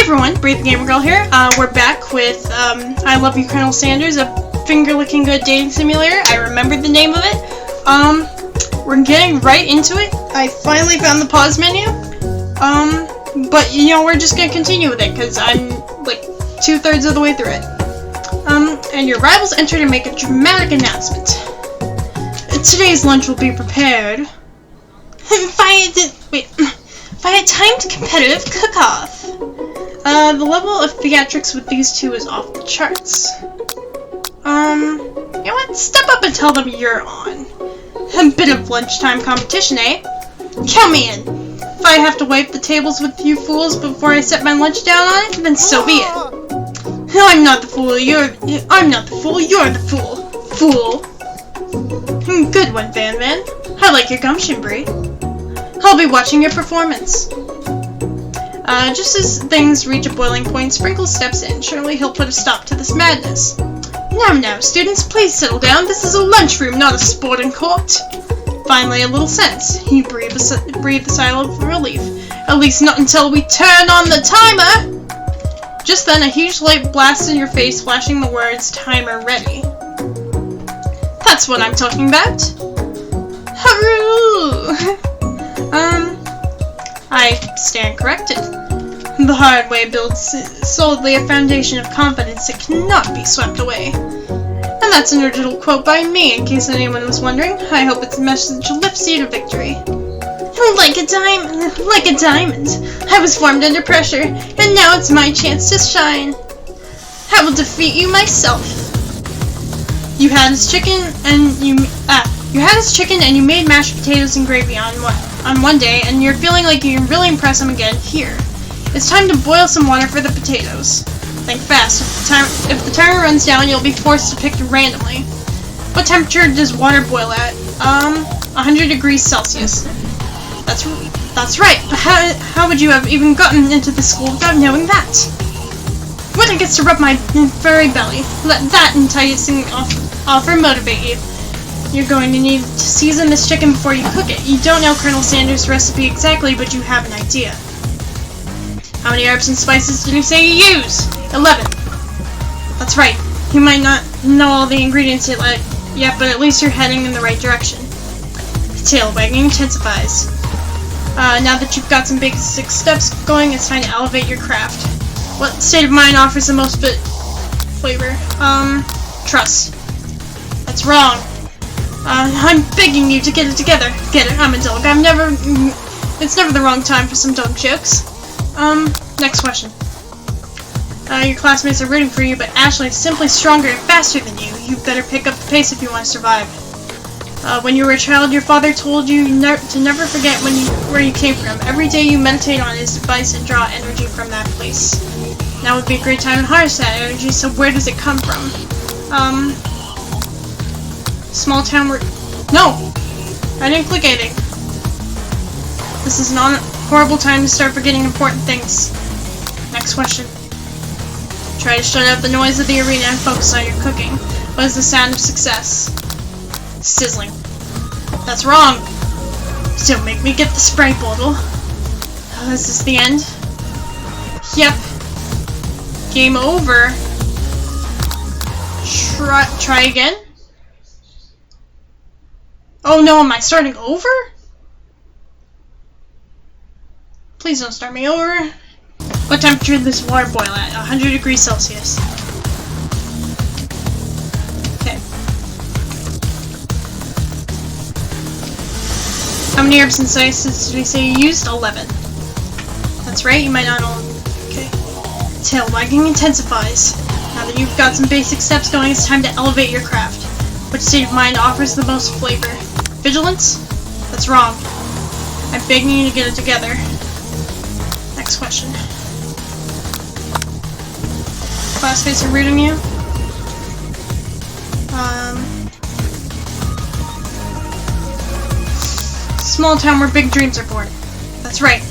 everyone, Breathe the Gamer Girl here. We're back with I Love You, Colonel Sanders, a finger-licking good dating simulator. I remembered the name of it. We're getting right into it. I finally found the pause menu. But you know, we're just gonna continue with it because I'm like 2/3 of the way through it. And your rivals enter to make a dramatic announcement. Today's lunch will be prepared by a timed competitive cook-off. The level of theatrics with these two is off the charts. You know what? Step up and tell them you're on. A bit of lunchtime competition, eh? Count me in. If I have to wipe the tables with you fools before I set my lunch down on it, then so be it. I'm not the fool, you're the fool. Fool. Good one, Van Van. I like your gumption, Bree. I'll be watching your performance. Just as things reach a boiling point, Sprinkles steps in. Surely he'll put a stop to this madness. Now, students, please settle down. This is a lunchroom, not a sporting court. Finally, a little sense. He breathed a sigh of relief. At least not until we turn on the timer! Just then, a huge light blasts in your face, flashing the words, "Timer ready." That's what I'm talking about. Hurroo! I stand corrected. The hard way builds solidly a foundation of confidence that cannot be swept away. And that's an original quote by me, in case anyone was wondering. I hope its message lifts you to victory. Like a diamond. I was formed under pressure, and now it's my chance to shine. I will defeat you myself. You had his chicken, and you made mashed potatoes and gravy on one day, and you're feeling like you can really impress him again here. It's time to boil some water for the potatoes. Think fast. If the timer runs down, you'll be forced to pick randomly. What temperature does water boil at? 100 degrees Celsius. That's right. How would you have even gotten into the school without knowing that? Winter gets to rub my furry belly. Let that enticing offer motivate you. You're going to need to season this chicken before you cook it. You don't know Colonel Sanders' recipe exactly, but you have an idea. How many herbs and spices did you say you use? 11. That's right. You might not know all the ingredients yet, but at least you're heading in the right direction. Tail wagging intensifies. Now that you've got some basic steps going, it's time to elevate your craft. What state of mind offers the most flavor? Trust. That's wrong. I'm begging you to get it together. Get it? I'm a dog. It's never the wrong time for some dog jokes. Next question. Your classmates are rooting for you, but Ashley is simply stronger and faster than you. You better pick up the pace if you want to survive. When you were a child, your father told you to never forget where you came from. Every day you meditate on his device and draw energy from that place. Now would be a great time to harness that energy, so where does it come from? Small town where... No! I didn't click anything. This is not a horrible time to start forgetting important things. Next question. Try to shut out the noise of the arena and focus on your cooking. What is the sound of success? Sizzling. That's wrong! Don't make me get the spray bottle. Is this the end? Yep. Game over. Try again? Oh no, am I starting over? Please don't start me over. What temperature does this water boil at? 100 degrees Celsius. Okay. How many herbs and spices did we say you used? 11. That's right, you might not know. Okay. Tail wagging intensifies. Now that you've got some basic steps going, it's time to elevate your craft. Which state of mind offers the most flavor? Vigilance? That's wrong. I'm begging you to get it together. Next question. Classmates are rooting you? Small town where big dreams are born. That's right.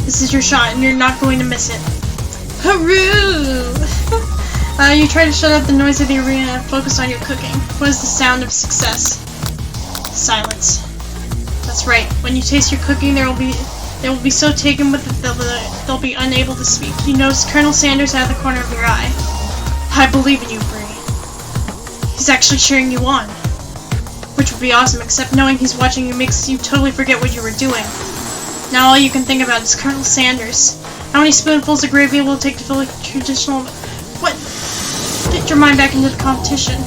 This is your shot and you're not going to miss it. Hooroo! You try to shut out the noise of the arena and focus on your cooking. What is the sound of success? Silence. That's right. When you taste your cooking, there will be They will be so taken with it they'll be unable to speak. You notice Colonel Sanders out of the corner of your eye. I believe in you, Bree. He's actually cheering you on. Which would be awesome, except knowing he's watching you makes you totally forget what you were doing. Now all you can think about is Colonel Sanders. How many spoonfuls of gravy will it take to fill a traditional... What? Get your mind back into the competition.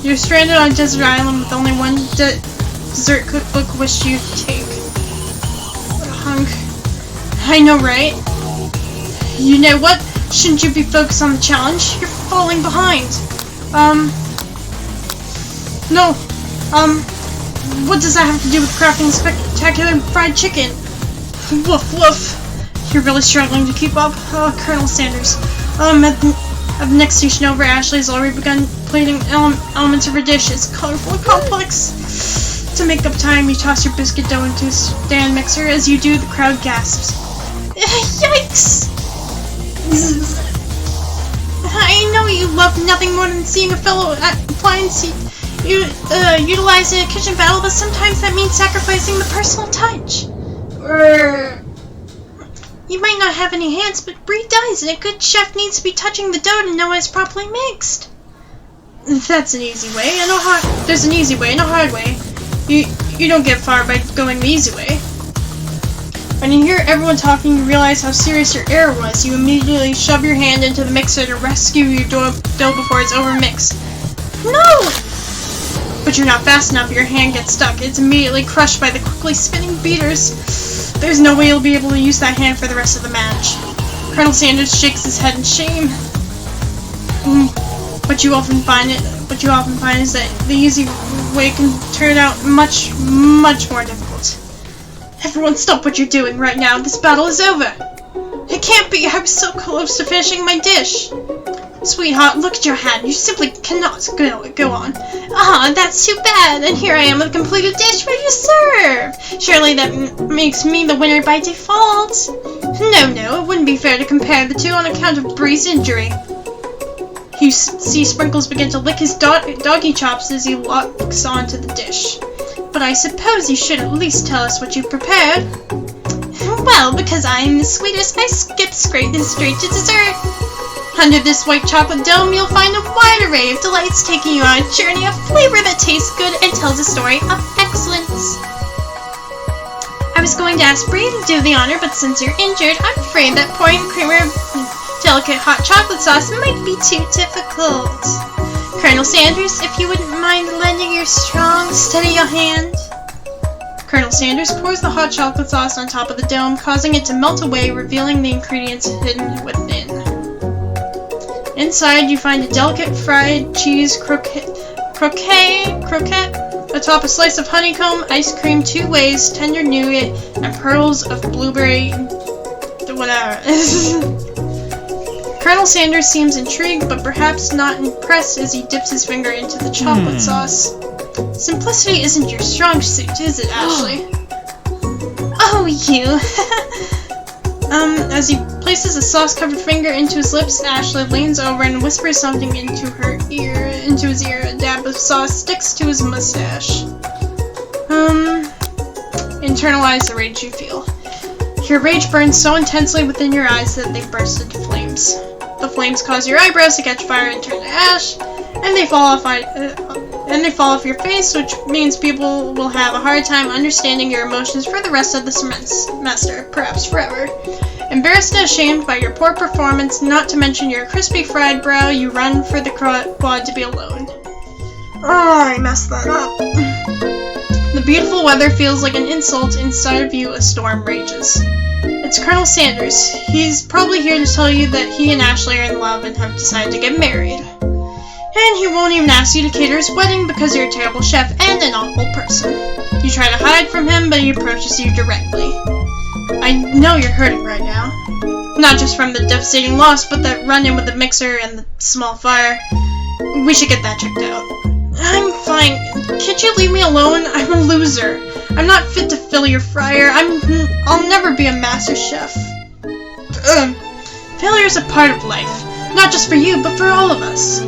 You're stranded on a desert island with only one dessert cookbook wish you take. I know, right? You know what? Shouldn't you be focused on the challenge? You're falling behind. No. What does that have to do with crafting spectacular fried chicken? Woof woof. You're really struggling to keep up. Colonel Sanders. At the next station over, Ashley has already begun plating elements of her dish. It's colorful and complex. To make up time, you toss your biscuit dough into a stand mixer. As you do, the crowd gasps. Yikes! I know you love nothing more than seeing a fellow appliance utilize in a kitchen battle, but sometimes that means sacrificing the personal touch. You might not have any hands, but Bree does, and a good chef needs to be touching the dough to know it's properly mixed. That's an easy way, and there's an easy way and a hard way. You don't get far by going the easy way. When you hear everyone talking, you realize how serious your error was. You immediately shove your hand into the mixer to rescue your dough before it's overmixed. No! But you're not fast enough, your hand gets stuck. It's immediately crushed by the quickly spinning beaters. There's no way you'll be able to use that hand for the rest of the match. Colonel Sanders shakes his head in shame. What you often find is that the easy way can turn out much, much more difficult. Everyone stop what you're doing right now. This battle is over. It can't be. I was so close to finishing my dish. Sweetheart, look at your hand. You simply cannot go on. That's too bad. And here I am with a completed dish ready to serve. Surely that makes me the winner by default. No, it wouldn't be fair to compare the two on account of Bree's injury. You see Sprinkles begin to lick his doggy chops as he locks onto the dish. But I suppose you should at least tell us what you've prepared. Well, because I am the sweetest, I skip straight to dessert. Under this white chocolate dome, you'll find a wide array of delights taking you on a journey of flavor that tastes good and tells a story of excellence. I was going to ask Bree to do the honor, but since you're injured, I'm afraid that pouring the creamer of delicate hot chocolate sauce might be too difficult. Colonel Sanders, if you wouldn't mind lending your strong, steady hand. Colonel Sanders pours the hot chocolate sauce on top of the dome, causing it to melt away, revealing the ingredients hidden within. Inside, you find a delicate fried cheese croquette, atop a slice of honeycomb, ice cream 2 ways, tender nougat, and pearls of blueberry... whatever. Colonel Sanders seems intrigued, but perhaps not impressed as he dips his finger into the chocolate sauce. Simplicity isn't your strong suit, is it, Ashley? Oh, you! As he places a sauce-covered finger into his lips, Ashley leans over and whispers something into his ear. A dab of sauce sticks to his mustache. Internalize the rage you feel. Your rage burns so intensely within your eyes that they burst into flames. The flames cause your eyebrows to catch fire and turn to ash, and they fall off your face, which means people will have a hard time understanding your emotions for the rest of the semester, perhaps forever. Embarrassed and ashamed by your poor performance, not to mention your crispy fried brow, you run for the quad to be alone. Oh, I messed that up. The beautiful weather feels like an insult. Inside of you, a storm rages. It's Colonel Sanders. He's probably here to tell you that he and Ashley are in love and have decided to get married. And he won't even ask you to cater his wedding because you're a terrible chef and an awful person. You try to hide from him, but he approaches you directly. I know you're hurting right now. Not just from the devastating loss, but that run-in with the mixer and the small fire. We should get that checked out. I'm fine. Can't you leave me alone? I'm a loser. I'm not fit to fill your fryer. I'll never be a master chef. Failure's a part of life. Not just for you, but for all of us.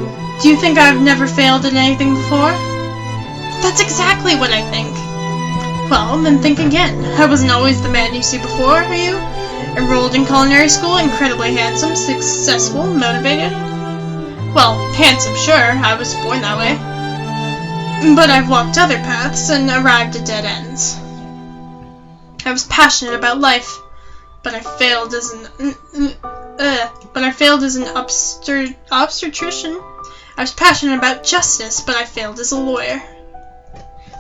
Do you think I've never failed at anything before? That's exactly what I think. Well, then think again. I wasn't always the man you see before you. Enrolled in culinary school, incredibly handsome, successful, motivated. Well, handsome, sure, I was born that way. But I've walked other paths and arrived at dead ends. I was passionate about life, but I failed as an obstetrician. I was passionate about justice, but I failed as a lawyer.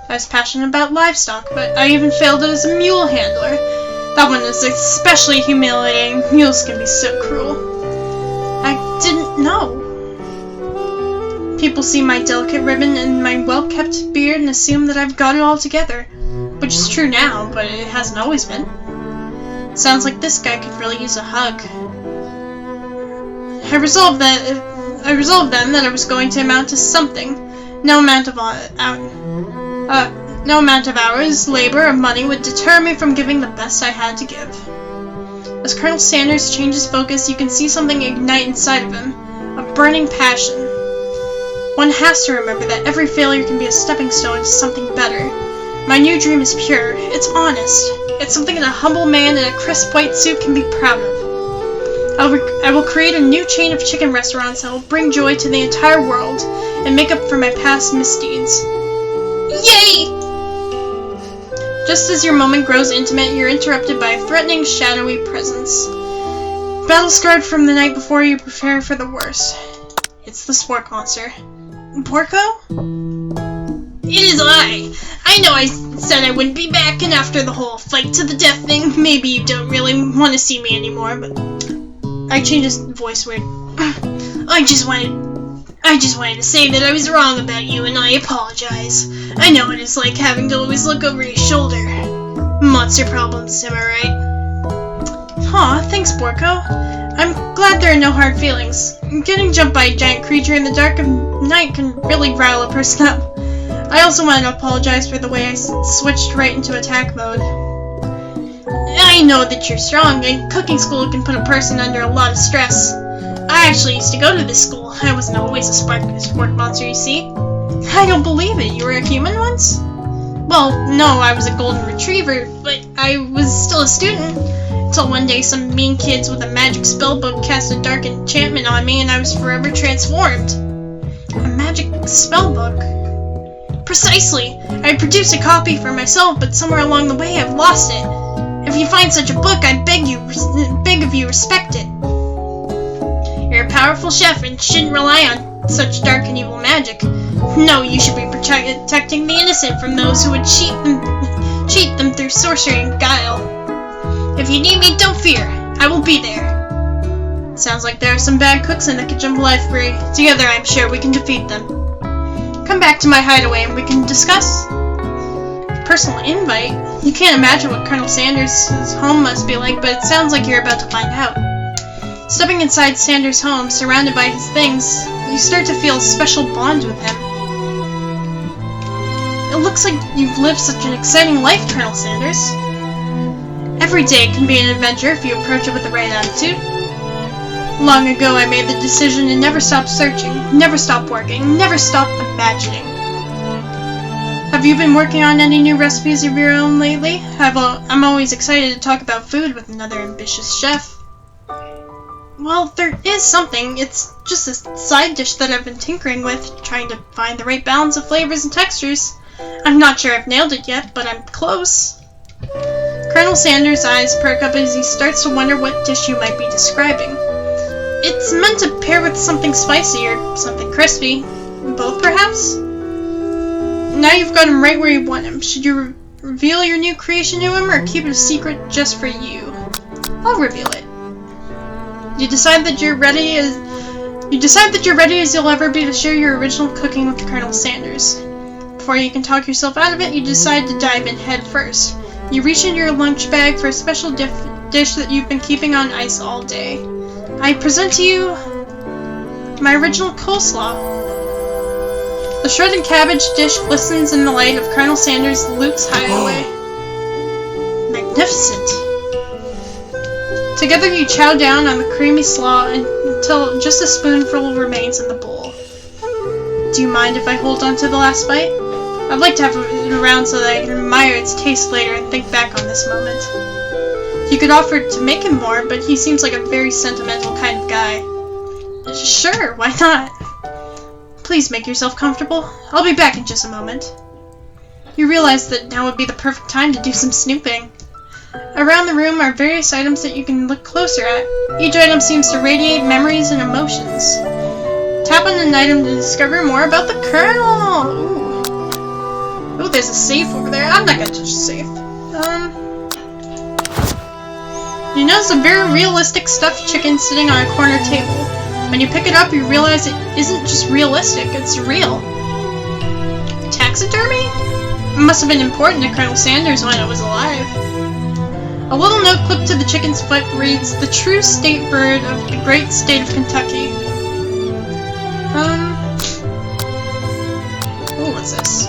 I was passionate about livestock, but I even failed as a mule handler. That one is especially humiliating. Mules can be so cruel. I didn't know. People see my delicate ribbon and my well-kept beard and assume that I've got it all together. Which is true now, but it hasn't always been. Sounds like this guy could really use a hug. I resolved then that I was going to amount to something. No amount of hours, labor, or money would deter me from giving the best I had to give. As Colonel Sanders changes focus, you can see something ignite inside of him. A burning passion. One has to remember that every failure can be a stepping stone to something better. My new dream is pure. It's honest. It's something that a humble man in a crisp white suit can be proud of. I will create a new chain of chicken restaurants that will bring joy to the entire world and make up for my past misdeeds. Yay! Just as your moment grows intimate, you're interrupted by a threatening, shadowy presence. Battle-scarred from the night before, you prepare for the worst. It's the Spork Monster. Porco? It is I! I know I said I wouldn't be back, and after the whole fight to the death thing, maybe you don't really want to see me anymore, but... I changed his voice weird. I just wanted to say that I was wrong about you, and I apologize. I know what it's like having to always look over your shoulder. Monster problems, am I right? Aw, thanks, Porco. I'm glad there are no hard feelings. Getting jumped by a giant creature in the dark of night can really rile a person up. I also want to apologize for the way I switched right into attack mode. I know that you're strong, and cooking school can put a person under a lot of stress. I actually used to go to this school. I wasn't always a Spork Monster, you see. I don't believe it. You were a human once? Well, no, I was a golden retriever, but I was still a student. Until one day some mean kids with a magic spellbook cast a dark enchantment on me and I was forever transformed. A magic spellbook? Precisely! I produced a copy for myself, but somewhere along the way I've lost it. If you find such a book, I beg of you respect it. You're a powerful chef and shouldn't rely on such dark and evil magic. No, you should be protecting the innocent from those who would cheat them through sorcery and guile. If you need me, don't fear. I will be there. Sounds like there are some bad cooks in the kitchen library. Together, I'm sure we can defeat them. Come back to my hideaway and we can discuss. Personal invite? You can't imagine what Colonel Sanders' home must be like, but it sounds like you're about to find out. Stepping inside Sanders' home, surrounded by his things, you start to feel a special bond with him. It looks like you've lived such an exciting life, Colonel Sanders. Every day can be an adventure if you approach it with the right attitude. Long ago I made the decision to never stop searching, never stop working, never stop imagining. Have you been working on any new recipes of your own lately? I'm always excited to talk about food with another ambitious chef. Well, there is something. It's just a side dish that I've been tinkering with, trying to find the right balance of flavors and textures. I'm not sure I've nailed it yet, but I'm close. Colonel Sanders' eyes perk up as he starts to wonder what dish you might be describing. It's meant to pair with something spicy or something crispy. Both, perhaps? Now you've got him right where you want him. Should you reveal your new creation to him, or keep it a secret just for you? I'll reveal it. You decide that you're ready as you'll ever be to share your original cooking with Colonel Sanders. Before you can talk yourself out of it, you decide to dive in head first. You reach into your lunch bag for a special dish that you've been keeping on ice all day. I present to you my original coleslaw. The shredded cabbage dish glistens in the light of Colonel Sanders' Luke's hideaway. Magnificent! Together you chow down on the creamy slaw until just a spoonful remains in the bowl. Do you mind if I hold on to the last bite? I'd like to have it around so that I can admire its taste later and think back on this moment. You could offer to make him more, but he seems like a very sentimental kind of guy. Sure, why not? Please make yourself comfortable. I'll be back in just a moment. You realize that now would be the perfect time to do some snooping. Around the room are various items that you can look closer at. Each item seems to radiate memories and emotions. Tap on an item to discover more about the Colonel! Ooh, there's a safe over there. I'm not gonna touch the safe. You notice a very realistic stuffed chicken sitting on a corner table. When you pick it up, you realize it isn't just realistic, it's real. Taxidermy? It must have been important to Colonel Sanders when it was alive. A little note clipped to the chicken's foot reads, "The true state bird of the great state of Kentucky." Ooh, what's this?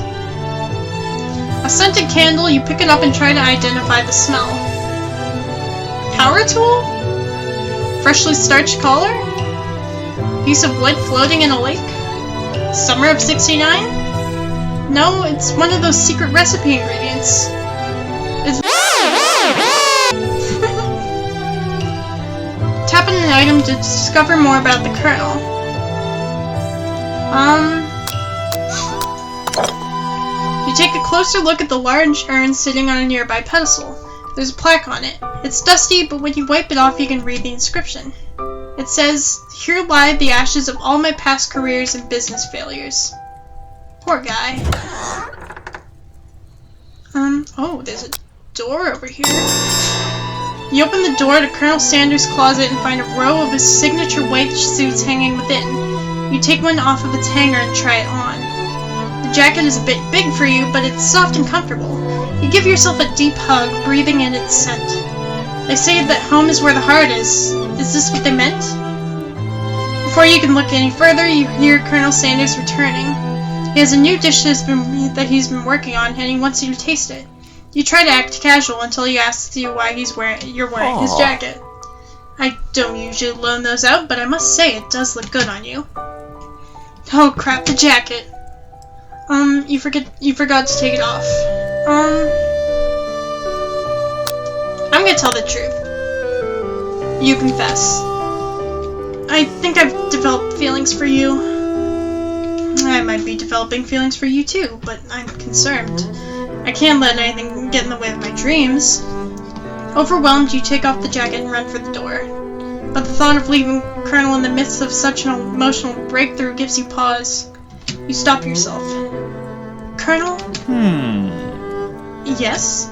A scented candle, you pick it up and try to identify the smell. Power tool? Freshly starched collar? Piece of wood floating in a lake? Summer of '69? No, it's one of those secret recipe ingredients. It's Tap on an item to discover more about the Colonel. You take a closer look at the large urn sitting on a nearby pedestal. There's a plaque on it. It's dusty, but when you wipe it off you can read the inscription. It says, "Here lie the ashes of all my past careers and business failures." Poor guy. Oh, there's a door over here. You open the door to Colonel Sanders' closet and find a row of his signature white suits hanging within. You take one off of its hanger and try it on. The jacket is a bit big for you, but it's soft and comfortable. You give yourself a deep hug, breathing in its scent. They say that home is where the heart is. Is this what they meant? Before you can look any further, you hear Colonel Sanders returning. He has a new dish that he's been working on, and he wants you to taste it. You try to act casual until he asks you why you're wearing his jacket. I don't usually loan those out, but I must say it does look good on you. Oh crap, the jacket. You forgot to take it off. I'm gonna tell the truth. You confess. I think I've developed feelings for you. I might be developing feelings for you too, but I'm concerned. I can't let anything get in the way of my dreams. Overwhelmed, you take off the jacket and run for the door. But the thought of leaving Colonel in the midst of such an emotional breakthrough gives you pause. You stop yourself. Colonel? Yes?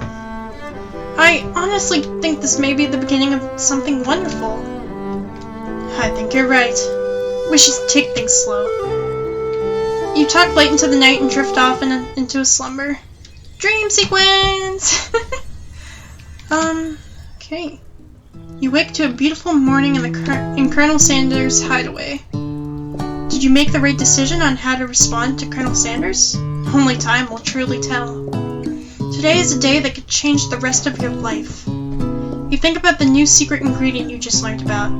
I honestly think this may be the beginning of something wonderful. I think you're right. We should take things slow. You talk late into the night and drift off into a slumber. Dream sequence! Okay. You wake to a beautiful morning in Colonel Sanders' hideaway. Did you make the right decision on how to respond to Colonel Sanders? Only time will truly tell. Today is a day that could change the rest of your life. You think about the new secret ingredient you just learned about.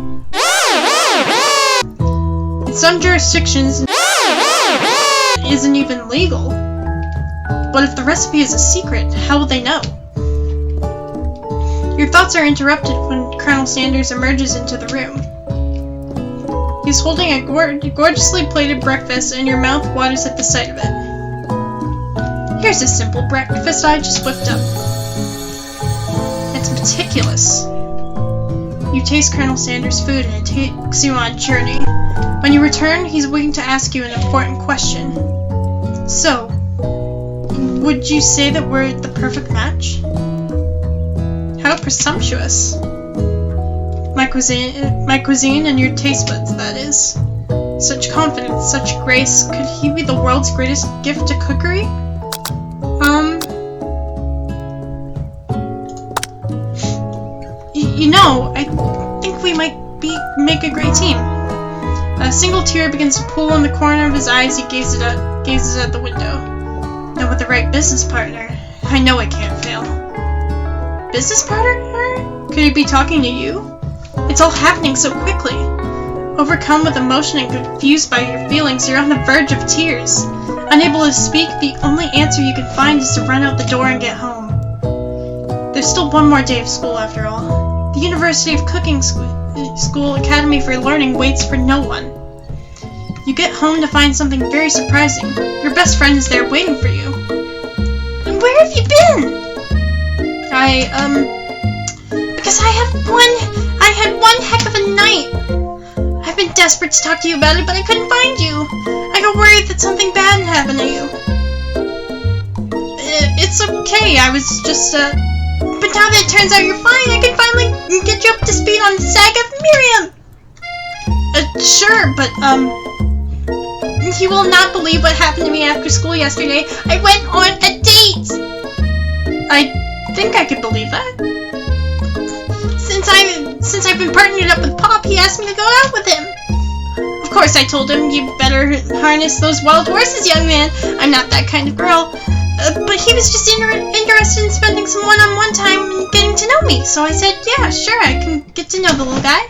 In some jurisdictions, it isn't even legal. But if the recipe is a secret, how will they know? Your thoughts are interrupted when Colonel Sanders emerges into the room. He's holding a gorgeously plated breakfast and your mouth waters at the sight of it. Here's a simple breakfast I just whipped up. It's meticulous. You taste Colonel Sanders' food and it takes you on a journey. When you return, he's waiting to ask you an important question. So, would you say that we're the perfect match? How presumptuous. My cuisine and your taste buds, that is. Such confidence, such grace. Could he be the world's greatest gift to cookery? You know, I think we might make a great team. A single tear begins to pool in the corner of his eyes. He gazes at the window. Now with the right business partner, I know it can't fail. Business partner? Could he be talking to you? It's all happening so quickly. Overcome with emotion and confused by your feelings, you're on the verge of tears. Unable to speak, the only answer you can find is to run out the door and get home. There's still one more day of school after all. The University of Cooking School Academy for Learning waits for no one. You get home to find something very surprising. Your best friend is there waiting for you. And where have you been? Because I had one heck of a night. I've been desperate to talk to you about it, but I couldn't find you. I got worried that something bad happened to you. It's okay, I was just, but now that it turns out you're fine, I can finally get you up to speed on the saga of Miriam! Sure, but, you will not believe what happened to me after school yesterday. I went on a date! I think I could believe that. Since I've been partnered up with Pop, he asked me to go out with him. Of course, I told him, you better harness those wild horses, young man. I'm not that kind of girl. But he was just interested in spending some one-on-one time and getting to know me. So I said, yeah, sure, I can get to know the little guy.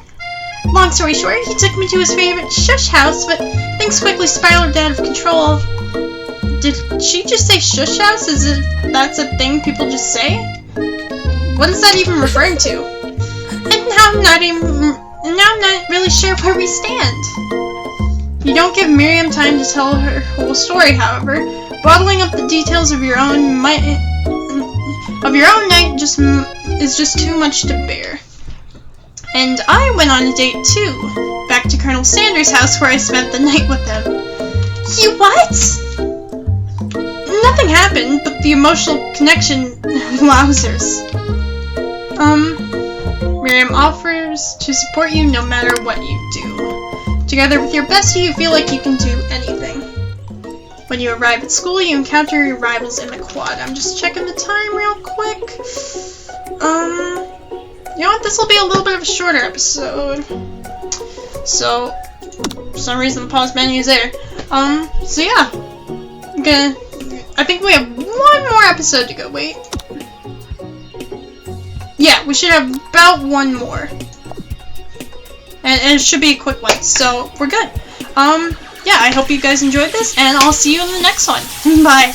Long story short, he took me to his favorite shush house, but things quickly spiraled out of control. Did she just say shush house? As if that's a thing people just say? What is that even referring to? And now I'm not really sure where we stand. You don't give Miriam time to tell her whole story, however. Bottling up the details of your own night is just too much to bear. And I went on a date too, back to Colonel Sanders' house where I spent the night with him. You what? Nothing happened, but the emotional connection, wowzers. Miriam offers to support you no matter what you do. Together with your bestie, you feel like you can do anything. When you arrive at school, you encounter your rivals in the quad. I'm just checking the time real quick. You know what? This will be a little bit of a shorter episode. So, for some reason the pause menu is there. So yeah. I think we have one more episode to go. Wait. Yeah, we should have about one more. And it should be a quick one. So, we're good. Yeah, I hope you guys enjoyed this, and I'll see you in the next one. Bye.